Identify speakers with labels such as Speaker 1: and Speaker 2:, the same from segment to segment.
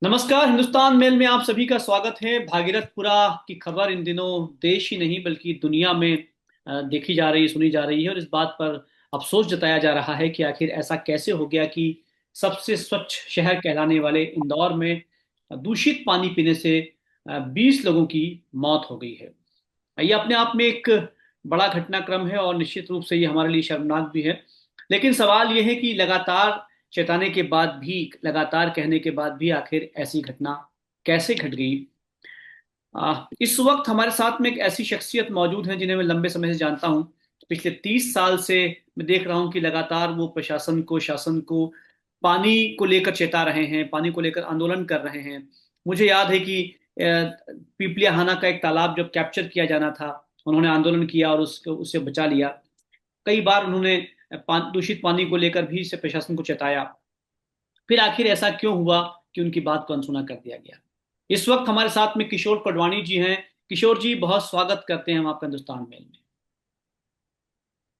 Speaker 1: नमस्कार। हिंदुस्तान मेल में आप सभी का स्वागत है। भागीरथपुरा की खबर इन दिनों देश ही नहीं बल्कि दुनिया में देखी जा रही, सुनी जा रही है और इस बात पर अफसोस जताया जा रहा है कि आखिर ऐसा कैसे हो गया कि सबसे स्वच्छ शहर कहलाने वाले इंदौर में दूषित पानी पीने से 20 लोगों की मौत हो गई है। ये अपने आप में एक बड़ा घटनाक्रम है और निश्चित रूप से ये हमारे लिए शर्मनाक भी है। लेकिन सवाल ये है कि लगातार चेताने के बाद भी, लगातार कहने के बाद भी आखिर ऐसी घटना कैसे घट गई। इस वक्त हमारे साथ में एक ऐसी शख्सियत मौजूद है जिन्हें मैं लंबे समय से जानता हूं। पिछले 30 साल से मैं देख रहा हूं कि लगातार वो प्रशासन को, शासन को पानी को लेकर चेता रहे हैं, पानी को लेकर आंदोलन कर रहे हैं। मुझे याद है कि पीपलियाहाना का एक तालाब जब कैप्चर किया जाना था, उन्होंने आंदोलन किया और उसको उससे बचा लिया। कई बार उन्होंने दूषित पानी को लेकर भी से प्रशासन को चेताया। फिर आखिर ऐसा क्यों हुआ कि उनकी बात को अनसुना कर दिया गया। इस वक्त हमारे साथ में किशोर पडवाणी जी हैं। किशोर जी, बहुत स्वागत करते हैं हम आपका हिंदुस्तान मेल में।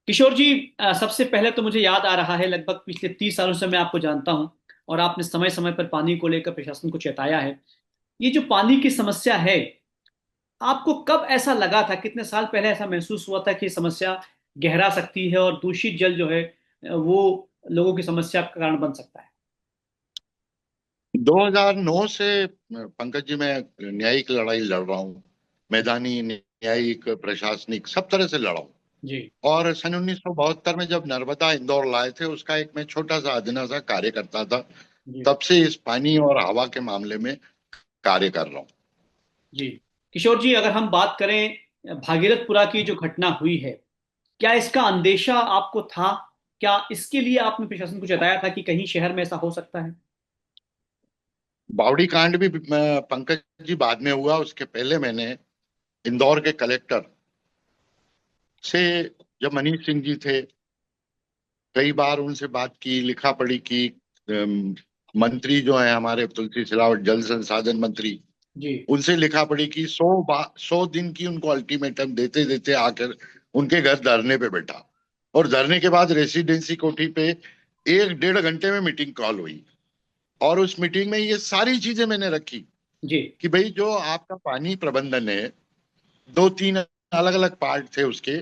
Speaker 1: किशोर जी, सबसे पहले तो मुझे याद आ रहा है, लगभग पिछले 30 सालों से मैं आपको जानता हूं और आपने समय समय पर पानी को लेकर प्रशासन को चेताया है। ये जो पानी की समस्या है, आपको कब ऐसा लगा था, कितने साल पहले ऐसा महसूस हुआ था कि ये समस्या गहरा सकती है और दूषित जल जो है वो लोगों की समस्या का कारण बन सकता है।
Speaker 2: 2009 से पंकज जी मैं न्यायिक लड़ाई लड़ रहा हूँ। मैदानी, न्यायिक, प्रशासनिक, सब तरह से लड़ा हूँ।
Speaker 1: जी।
Speaker 2: और सन 1972 में जब नर्मदा इंदौर लाए थे, उसका एक मैं छोटा सा अदना सा कार्य करता था।
Speaker 1: जी।
Speaker 2: तब से इस पानी और हवा के मामले में कार्य कर रहा हूँ।
Speaker 1: जी। किशोर जी, अगर हम बात करें भागीरथपुरा की जो घटना हुई है, क्या इसका अंदेशा आपको था? क्या इसके लिए आपने प्रशासन को जताया था कि कहीं शहर में ऐसा हो सकता है?
Speaker 2: बावड़ी कांड भी पंकज जी बाद में हुआ। उसके पहले मैंने इंदौर के कलेक्टर से, जब मनीष सिंह जी थे, कई बार उनसे बात की, लिखा पढ़ी की। मंत्री जो है हमारे तुलसी सिलावट, जल संसाधन मंत्री,
Speaker 1: जी।
Speaker 2: उनसे लिखा पड़ी कि 100 दिन की उनको अल्टीमेटम देते देते आकर उनके घर धरने पे बैठा। और धरने के बाद रेसिडेंसी कोठी पे 1 डेढ़ घंटे में मीटिंग कॉल हुई। और उस मीटिंग में ये सारी चीजें मैंने रखी
Speaker 1: जी।
Speaker 2: कि भाई, जो आपका पानी प्रबंधन है, दो तीन अलग अलग पार्ट थे उसके।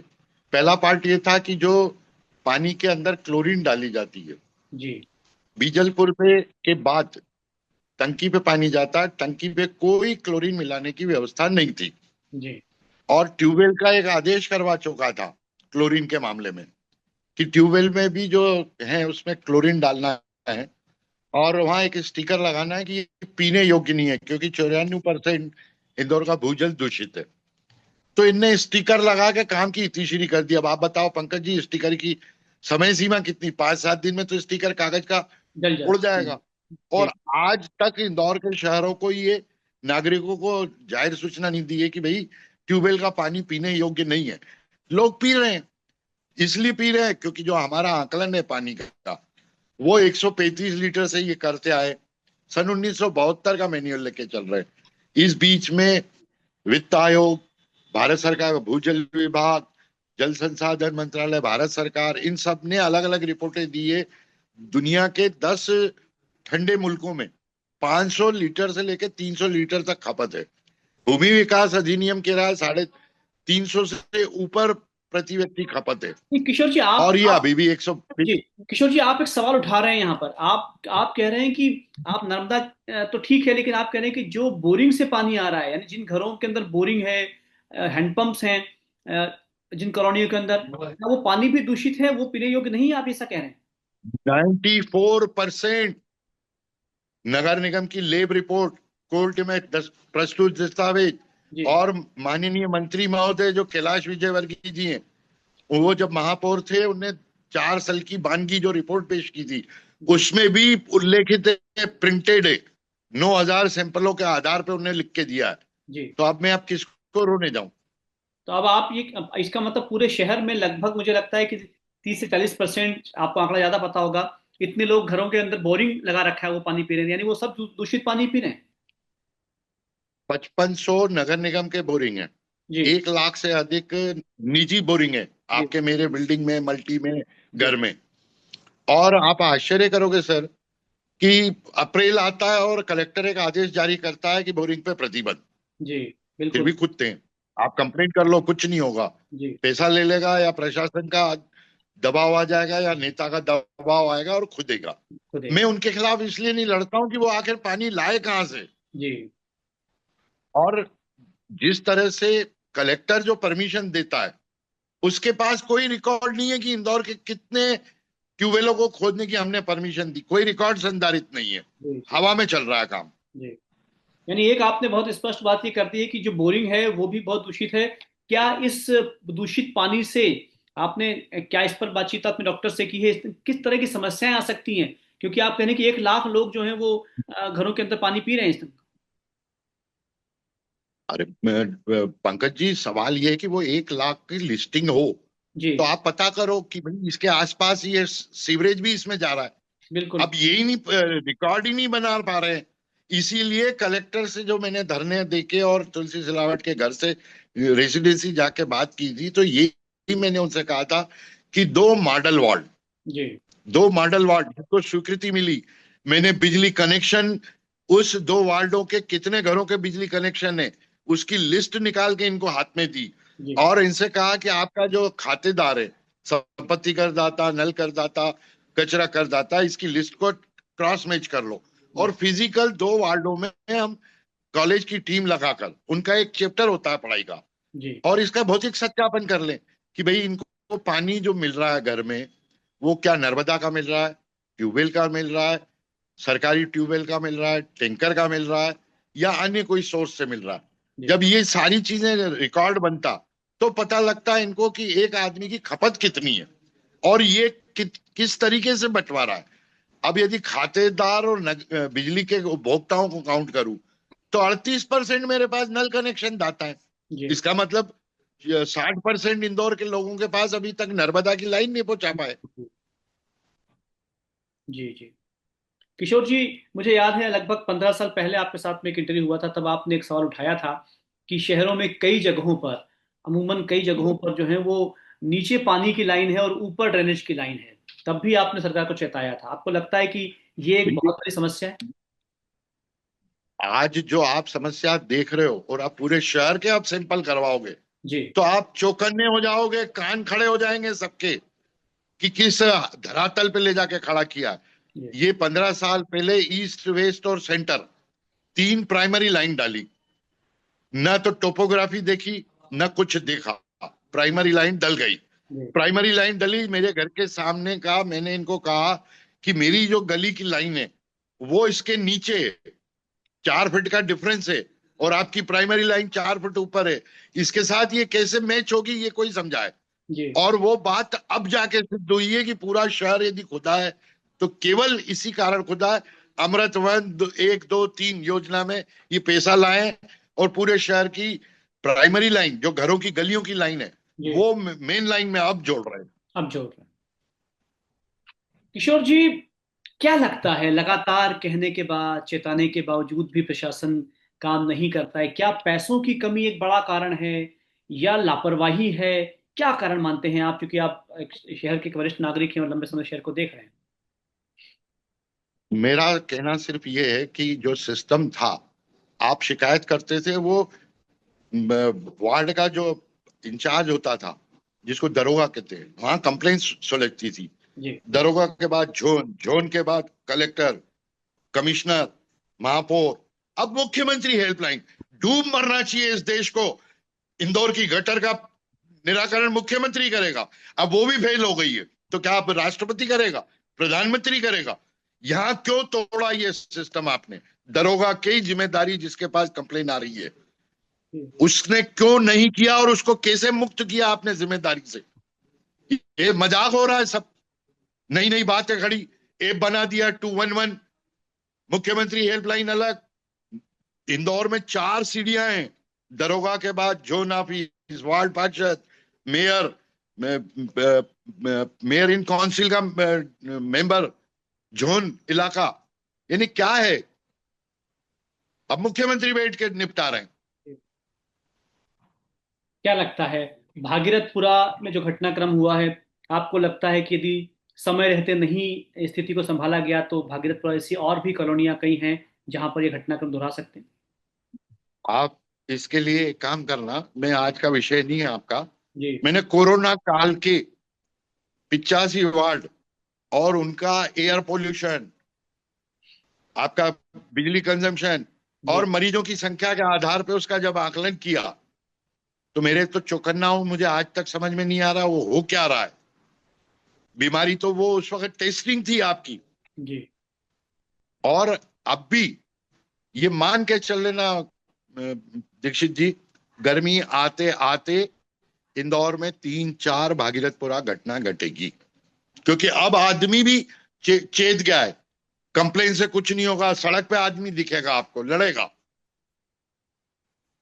Speaker 2: पहला पार्ट ये था कि जो पानी के अंदर क्लोरीन डाली जाती है,
Speaker 1: जी।
Speaker 2: बीजलपुर पे के बाद टंकी पे पानी जाता है, टंकी पे कोई क्लोरीन मिलाने की व्यवस्था नहीं थी।
Speaker 1: जी।
Speaker 2: और ट्यूबवेल का एक आदेश करवा चुका था क्लोरीन के मामले में, कि ट्यूबवेल में भी जो है उसमें क्लोरीन डालना है। और वहां एक स्टिकर लगाना है कि ये पीने योग्य नहीं है, क्योंकि 94% इंदौर का भूजल दूषित है। तो इनने स्टिकर लगा के काम की इतीश्री कर दी। अब आप बताओ पंकज जी, स्टिकर की समय सीमा कितनी? 5-7 दिन में तो स्टिकर कागज का
Speaker 1: जल
Speaker 2: उड़
Speaker 1: जाए।
Speaker 2: जाएगा।
Speaker 1: जी।
Speaker 2: और आज तक इंदौर के शहरों को ये, नागरिकों को जाहिर सूचना नहीं दी है कि भाई, ट्यूबवेल का पानी पीने योग्य नहीं है। लोग पी रहे हैं। इसलिए पी रहे हैं क्योंकि जो हमारा आकलन है पानी का, वो 135 लीटर से ये करते आए। सन 1972 का मैन्युअल लेके चल रहे हैं। इस बीच में वित्त आयोग, भारत सरकार का भूजल विभाग, जल संसाधन मंत्रालय, भारत सरकार, इन सब ने अलग अलग रिपोर्टें दी है। दुनिया के 10 ठंडे मुल्कों में 500 लीटर से लेकर 300 लीटर तक खपत है। भूमि विकास अधिनियम के रहा 350 से ऊपर प्रति व्यक्ति खपत है।
Speaker 1: नहीं, किशोर जी,
Speaker 2: और ये
Speaker 1: आप
Speaker 2: अभी भी 100।
Speaker 1: जी, किशोर जी, आप एक सवाल उठा रहे हैं यहाँ पर। आप कह रहे हैं कि आप नर्मदा तो ठीक है, लेकिन आप कह रहे हैं कि जो बोरिंग से पानी आ रहा है, यानी जिन घरों के अंदर बोरिंग है, हैंडपंप्स हैं, जिन कॉलोनियों के अंदर, क्या वो पानी भी दूषित है, वो पीने योग्य नहीं है? आप ऐसा कह रहे हैं?
Speaker 2: 94% नगर निगम की लेब रिपोर्ट, कोर्ट में प्रस्तुत दस्तावेज।
Speaker 1: जी।
Speaker 2: और माननीय मंत्री महोदय जो कैलाश विजयवर्गीय जी हैं, वो जब महापौर थे, उन्हें 4 साल की बानगी जो रिपोर्ट पेश की थी,
Speaker 1: जी।
Speaker 2: उसमें भी उल्लेखित है, प्रिंटेड है। 9,000 सैंपलों के आधार पर उन्हें लिख के दिया है।
Speaker 1: जी।
Speaker 2: तो अब मैं अब किसको रोने जाऊं?
Speaker 1: तो अब आप ये, अब इसका मतलब पूरे शहर में लगभग मुझे लगता है कि 30 से 40%, आपको आंकड़ा ज्यादा पता होगा, इतने लोग घरों के अंदर बोरिंग लगा रखा है, वो पानी पी रहे हैं, यानी वो सब दूषित पानी पी रहे हैं।
Speaker 2: 5500 नगर निगम के बोरिंग है।
Speaker 1: जी।
Speaker 2: 1 लाख से अधिक निजी बोरिंग है,
Speaker 1: जी।
Speaker 2: आपके मेरे बिल्डिंग में, मल्टी में,
Speaker 1: जी।
Speaker 2: घर में। और आप आश्चर्य करोगे सर, कि अप्रैल आता है और कलेक्टर एक आदेश जारी करता है कि बोरिंग पे प्रतिबंध।
Speaker 1: जी
Speaker 2: फिर
Speaker 1: बिल्कुल।
Speaker 2: भी कूदते हैं। आप कंप्लेंट कर लो, कुछ नहीं होगा।
Speaker 1: जी
Speaker 2: पैसा ले लेगा, या प्रशासन का दबाव आ जाएगा, या नेता का दबाव आएगा और खुदेगा।
Speaker 1: खुद
Speaker 2: मैं
Speaker 1: एक।
Speaker 2: उनके खिलाफ इसलिए नहीं लड़ता हूं कि वो आखिर पानी लाए कहां से।
Speaker 1: जी
Speaker 2: और जिस तरह से कलेक्टर जो परमिशन देता है, उसके पास कोई रिकॉर्ड नहीं है कि इंदौर के कितने ट्यूबवेलों को खोदने की हमने परमिशन दी। कोई रिकॉर्ड संधारित नहीं है।
Speaker 1: जी जी
Speaker 2: हवा में चल रहा है काम।
Speaker 1: जी। यानी एक आपने बहुत स्पष्ट बात ये कर दी है कि जो बोरिंग है वो भी बहुत दूषित है। क्या इस दूषित पानी से आपने क्या इस पर बातचीत आपने डॉक्टर से की है? किस तरह की समस्याएं आ सकती हैं? क्योंकि आप कह रहे हैं कि 1 लाख लोग जो हैं वो घरों के अंदर पानी पी रहे हैं इस।
Speaker 2: अरे पंकज जी, सवाल ये है कि वो 1 लाख की लिस्टिंग हो,
Speaker 1: जी
Speaker 2: तो आप पता करो कि भाई इसके आसपास ये सीवरेज भी इसमें जा रहा है।
Speaker 1: बिल्कुल।
Speaker 2: अब यही नहीं, रिकॉर्ड ही नहीं बना पा रहे हैं। इसीलिए कलेक्टर से जो मैंने धरने देके और तुलसी सिलावट के घर से रेसिडेंसी जाके बात की थी, तो ये मैंने उनसे कहा था कि 2 मॉडल वार्ड,
Speaker 1: जी
Speaker 2: 2 मॉडल वार्ड जिसको स्वीकृति मिली। मैंने बिजली कनेक्शन, उस 2 वार्डों के कितने घरों के बिजली कनेक्शन है, उसकी लिस्ट निकाल के इनको हाथ में दी।
Speaker 1: जी
Speaker 2: और इनसे कहा कि आपका जो खातेदार है, संपत्ति करदाता, नल करदाता, कचरा करदाता, इसकी लिस्ट को क्रॉस मैच कर लो। और
Speaker 1: जी
Speaker 2: फिजिकल 2 वार्डों में हम कॉलेज की टीम लगाकर, उनका एक चैप्टर होता है पढ़ाई का,
Speaker 1: जी
Speaker 2: और इसका भौतिक सत्यापन कर लें कि भाई इनको पानी जो मिल रहा है घर में, वो क्या नर्मदा का मिल रहा है, ट्यूबवेल का मिल रहा है, सरकारी ट्यूबवेल का मिल रहा है, टैंकर का मिल रहा है, या अन्य कोई सोर्स से मिल रहा है।
Speaker 1: जी
Speaker 2: जब ये सारी चीजें रिकॉर्ड बनता, तो पता लगता है इनको कि एक आदमी की खपत कितनी है, और ये किस तरीके से बंटवारा है। अब यदि खातेदार और बिजली के उपभोक्ताओं को काउंट करूं, तो 38% मेरे पास नल कनेक्शन दाता है।
Speaker 1: जी
Speaker 2: इसका मतलब 60% इंदौर के लोगों के पास अभी तक नर्मदा की लाइन नहीं पहुंचा पाए।
Speaker 1: जी जी। किशोर जी, मुझे याद है लगभग 15 साल पहले आपके साथ में एक इंटरव्यू हुआ था, तब आपने एक सवाल उठाया था कि शहरों में कई जगहों पर, अमूमन कई जगहों पर जो है वो नीचे पानी की लाइन है और ऊपर ड्रेनेज की लाइन है। तब भी आपने सरकार को चेताया था। आपको लगता है कि ये एक
Speaker 2: भैया,
Speaker 1: बहुत बड़ी समस्या है?
Speaker 2: आज जो आप समस्या देख रहे हो, और आप पूरे शहर के आप सैंपल करवाओगे,
Speaker 1: जी
Speaker 2: तो आप चौकन्ने हो जाओगे, कान खड़े हो जाएंगे सबके, कि किस धरातल पे ले जाके खड़ा किया।
Speaker 1: जी
Speaker 2: ये 15 साल पहले ईस्ट वेस्ट और सेंटर 3 प्राइमरी लाइन डाली, न तो टोपोग्राफी देखी, न कुछ देखा। प्राइमरी लाइन डल गई।
Speaker 1: जी
Speaker 2: प्राइमरी लाइन डली मेरे घर के सामने का, मैंने इनको कहा कि मेरी जो गली की लाइन है वो इसके नीचे है, 4 फीट का डिफरेंस है, और आपकी प्राइमरी लाइन 4 फीट ऊपर है। इसके साथ ये कैसे मैच होगी, ये कोई समझाए।
Speaker 1: जी
Speaker 2: और वो बात अब जाके सिद्ध हुई है कि पूरा शहर यदि खुदा है, तो केवल इसी कारण खुदा है, अमृत वन 1 2 3 योजना में ये पैसा लाए, और पूरे शहर की प्राइमरी लाइन, जो घरों की गलियों की लाइन है,
Speaker 1: जी।
Speaker 2: वो मेन लाइन में अब जोड़ रहे हैं।
Speaker 1: अब जोड़ रहे हैं। किशोर जी, क्या लगता है लगातार कहने के बाद, चेताने के बावजूद भी प्रशासन काम नहीं करता है? क्या पैसों की कमी एक बड़ा कारण है या लापरवाही है? क्या कारण मानते हैं आप, क्योंकि आप एक शहर के एक वरिष्ठ नागरिक हैं और लंबे समय से शहर को देख रहे हैं?
Speaker 2: मेरा कहना सिर्फ ये है कि जो सिस्टम था, आप शिकायत करते थे, वो वार्ड का जो इंचार्ज होता था, जिसको दरोगा कहते हैं, वहां कंप्लेंट सुलझती थी।
Speaker 1: जी
Speaker 2: दरोगा के बाद जोन, जोन के बाद कलेक्टर, कमिश्नर, महापौर, अब मुख्यमंत्री हेल्पलाइन। डूब मरना चाहिए इस देश को। इंदौर की गटर का निराकरण मुख्यमंत्री करेगा, अब वो भी फेल हो गई है, तो क्या अब राष्ट्रपति करेगा, प्रधानमंत्री करेगा? यहां क्यों तोड़ा ये सिस्टम आपने? दरोगा की जिम्मेदारी, जिसके पास कंप्लेन आ रही है,
Speaker 1: जी
Speaker 2: उसने क्यों नहीं किया, और उसको कैसे मुक्त किया आपने जिम्मेदारी से? ये मजाक हो रहा है सब। नई नई बातें खड़ी, ऐप बना दिया 211, मुख्यमंत्री हेल्पलाइन अलग। इंदौर में 4 सीढ़ियां हैं, दरोगा के बाद जोन ऑफिस, वार्ड पार्षद, मेयर, मेयर इन काउंसिल का मेंबर, जोन इलाका। यानी क्या है? अब मुख्यमंत्री बैठ के निपटा रहे हैं।
Speaker 1: जी। क्या लगता है भागीरथपुरा में जो घटनाक्रम हुआ है, आपको लगता है कि यदि समय रहते नहीं स्थिति को संभाला गया तो भागीरथपुरा ऐसी और भी कॉलोनियां कई हैं जहां पर ये घटनाक्रम दोहरा सकते हैं।
Speaker 2: आप इसके लिए एक काम करना, मैं आज का विषय नहीं है आपका।
Speaker 1: जी।
Speaker 2: मैंने कोरोना काल के 85 वार्ड और उनका एयर पोल्यूशन, आपका बिजली कंजम्पशन और
Speaker 1: जी।
Speaker 2: मरीजों की संख्या के आधार पे उसका जब आकलन किया, तो मेरे तो चौकन्ना हूं, मुझे आज तक समझ में नहीं आ रहा वो हो क्या रहा है। बीमारी तो वो उस वक्त टेस्टिंग थी आपकी,
Speaker 1: जी।
Speaker 2: और अब भी ये मान के चल लेना दीक्षित जी, गर्मी आते आते इंदौर में 3-4 भागीरथपुरा घटना घटेगी, क्योंकि अब आदमी भी चेत गया है। कंप्लेन से कुछ नहीं होगा, सड़क पे आदमी दिखेगा आपको, लड़ेगा।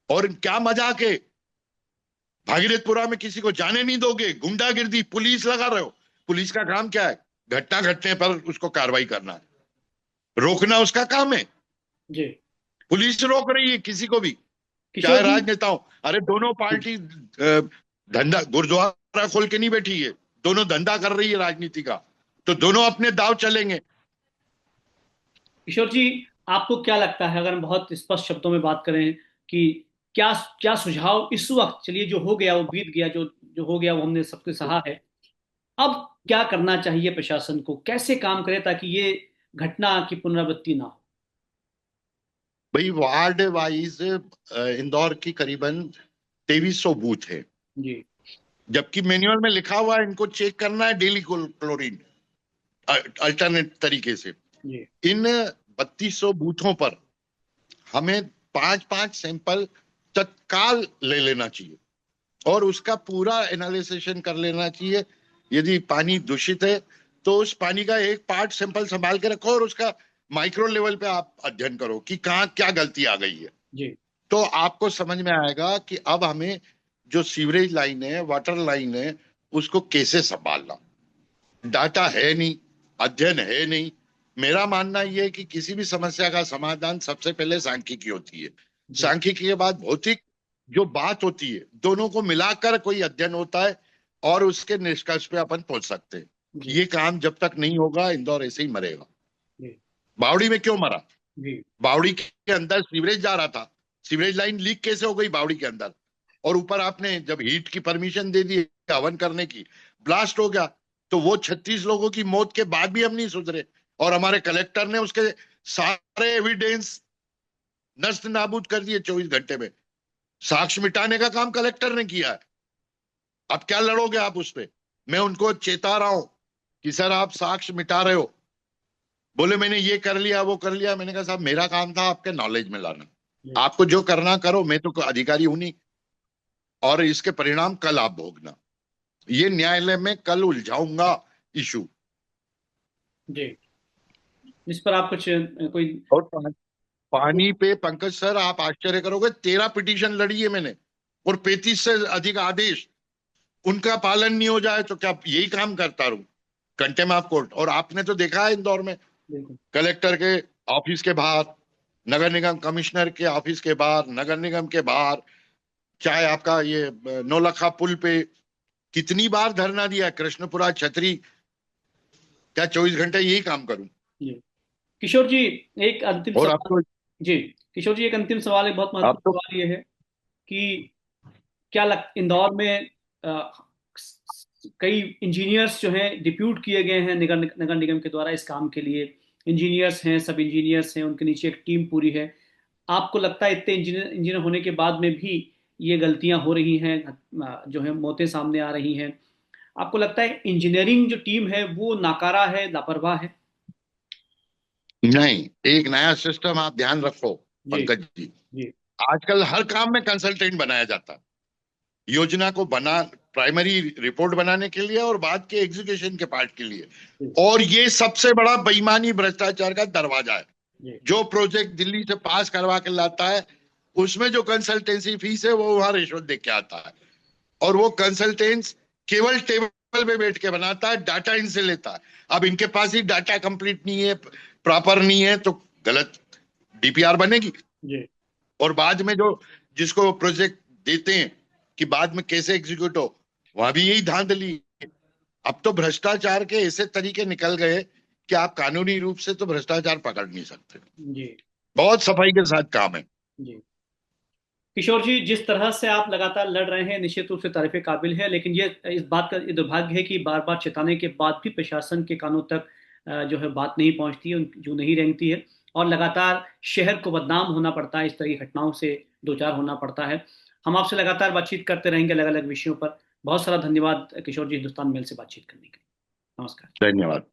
Speaker 2: और क्या मजाक है, भागीरथपुरा में किसी को जाने नहीं दोगे, गुंडागिर्दी, पुलिस लगा रहे हो। पुलिस का काम क्या है? घटना घटने पर उसको कार्रवाई करना है, रोकना उसका काम है।
Speaker 1: जी।
Speaker 2: पुलिस रोक रही है किसी को भी,
Speaker 1: किशोर
Speaker 2: चाहे
Speaker 1: जी।
Speaker 2: राजनेताओं। अरे दोनों पार्टी धंधा, गुरुद्वारा खोल के नहीं बैठी है, दोनों धंधा कर रही है राजनीति का, तो दोनों अपने दाव चलेंगे।
Speaker 1: किशोर जी, आपको क्या लगता है, अगर हम बहुत स्पष्ट शब्दों में बात करें, कि क्या क्या सुझाव इस वक्त, चलिए जो हो गया वो बीत गया, जो जो हो गया वो हमने सबके सहा है, अब क्या करना चाहिए प्रशासन को, कैसे काम करे ताकि ये घटना की पुनरावृत्ति ना हो?
Speaker 2: भाई वार्ड वाइज इंदौर की करीबन 2300 बूथ है,
Speaker 1: जी।
Speaker 2: जबकि मैन्युअल में लिखा हुआ है इनको चेक करना है डेली क्लोरीन अल्टरनेट तरीके से।
Speaker 1: जी।
Speaker 2: इन 3200 बूथों पर हमें 5-5 सैंपल तत्काल ले लेना चाहिए और उसका पूरा एनालिसिस कर लेना चाहिए। यदि पानी दूषित है तो उस पानी का एक पार्ट सैंपल संभाल के रखो और उसका माइक्रो लेवल पे आप अध्ययन करो कि कहाँ क्या गलती आ गई है।
Speaker 1: जी।
Speaker 2: तो आपको समझ में आएगा कि अब हमें जो सीवरेज लाइन है, वाटर लाइन है, उसको कैसे संभालना। डाटा है नहीं, अध्ययन है नहीं। मेरा मानना यह है कि किसी भी समस्या का समाधान सबसे पहले सांख्यिकी होती है,
Speaker 1: जी।
Speaker 2: सांख्यिकी के बाद भौतिक जो बात होती है, दोनों को मिलाकर कोई अध्ययन होता है और उसके निष्कर्ष पे अपन पहुंच सकते हैं।
Speaker 1: जी।
Speaker 2: ये काम जब तक नहीं होगा इंदौर ऐसे ही मरेगा।
Speaker 1: जी।
Speaker 2: बावड़ी में क्यों मरा?
Speaker 1: जी।
Speaker 2: बावड़ी के अंदर सीवरेज जा रहा था, सीवरेज लाइन लीक कैसे हो गई बावड़ी के अंदर? और ऊपर आपने जब हीट की परमिशन दे दी हवन करने की, ब्लास्ट हो गया। तो वो 36 लोगों की मौत के बाद भी हम नहीं सुधरे, और हमारे कलेक्टर ने उसके सारे एविडेंस नष्ट नाबूद कर दिए 24 घंटे में। साक्ष्य मिटाने का काम कलेक्टर ने किया है। अब क्या लड़ोगे आप उस पे? मैं उनको चेता रहा हूं कि सर आप साक्ष्य मिटा रहे हो। बोले मैंने ये कर लिया वो कर लिया। मैंने कहा साहब मेरा काम था आपके नॉलेज में लाना,
Speaker 1: जी।
Speaker 2: आपको जो करना करो, मैं तो कोई अधिकारी हूं नहीं, और इसके परिणाम कल आप भोगना। ये न्यायालय में कल उलझाऊंगा इशू।
Speaker 1: जी। इस पर आप कुछ कोई?
Speaker 2: और पानी पे पंकज सर आप आश्चर्य करोगे, 13 पिटीशन लड़ी है मैंने, और 35 से अधिक आदेश। उनका पालन नहीं हो जाए तो क्या यही काम करता रहूं? Contempt of court. और आपने तो देखा है इंदौर में
Speaker 1: बिल्कुल।
Speaker 2: कलेक्टर के ऑफिस के बाहर, नगर निगम कमिश्नर के ऑफिस के बाहर, नगर निगम के बाहर, चाहे आपका ये नौलखा पुल पे कितनी बार धरना दिया, कृष्णपुरा छतरी। क्या 24 घंटे यही काम करूं?
Speaker 1: जी। किशोर जी, एक अंतिम
Speaker 2: और
Speaker 1: सवाल।
Speaker 2: आपको,
Speaker 1: जी। किशोर जी, एक अंतिम सवाल, एक बहुत
Speaker 2: आप
Speaker 1: महत्वपूर्ण
Speaker 2: तो
Speaker 1: सवाल ये है कि क्या इंदौर में कई इंजीनियर्स जो हैं डिप्यूट किए गए हैं नगर निगम के द्वारा इस काम के लिए। इंजीनियर्स हैं, सब इंजीनियर्स हैं, उनके नीचे एक टीम पूरी है। आपको लगता है इतने इंजीनियर इंजीनियर होने के बाद में भी ये गलतियां हो रही हैं, जो है मौतें सामने आ रही हैं? आपको लगता है इंजीनियरिंग जो टीम है वो नाकारा है, लापरवाह है?
Speaker 2: नहीं, एक नया सिस्टम आप ध्यान रखो
Speaker 1: जी।
Speaker 2: पंकज जी।
Speaker 1: जी।
Speaker 2: आजकल हर काम में कंसल्टेंट बनाया जाता है, योजना को बना, प्राइमरी रिपोर्ट बनाने के लिए और बाद के एग्जीक्यूशन के पार्ट के लिए।
Speaker 1: जी।
Speaker 2: और ये सबसे बड़ा बेईमानी भ्रष्टाचार का दरवाजा है।
Speaker 1: जी।
Speaker 2: जो प्रोजेक्ट दिल्ली से पास करवा के लाता है, उसमें जो कंसल्टेंसी फीस है वो वहां रिश्वत दे के आता है, और वो कंसल्टेंट्स केवल टेबल पे बैठ के बनाता है, डाटा इनसे लेता है। अब इनके पास ही डाटा कंप्लीट नहीं है, प्रॉपर नहीं है, तो गलत डीपीआर बनेगी।
Speaker 1: जी।
Speaker 2: और बाद में जो जिसको प्रोजेक्ट देते हैं कि बाद में कैसे एग्जीक्यूट हो, वहां भी यही धांधली है। अब तो भ्रष्टाचार के ऐसे तरीके निकल गए कि आप कानूनी रूप से तो भ्रष्टाचार पकड़ नहीं सकते।
Speaker 1: जी।
Speaker 2: बहुत सफाई के साथ काम है।
Speaker 1: जी। किशोर जी, जिस तरह से आप लगातार लड़ रहे हैं निश्चित रूप से तारीफ काबिल है, लेकिन ये इस बात का ये दुर्भाग्य है कि बार बार चेताने के बाद भी प्रशासन के कानों तक जो है बात नहीं पहुंचती है, जो नहीं रेंगती है, और लगातार शहर को बदनाम होना पड़ता है, इस तरह की घटनाओं से दो चार होना पड़ता है। हम आपसे लगातार बातचीत करते रहेंगे अलग अलग विषयों पर। बहुत सारा धन्यवाद किशोर जी, हिंदुस्तान मेल से बातचीत करने के लिए। नमस्कार।
Speaker 2: धन्यवाद।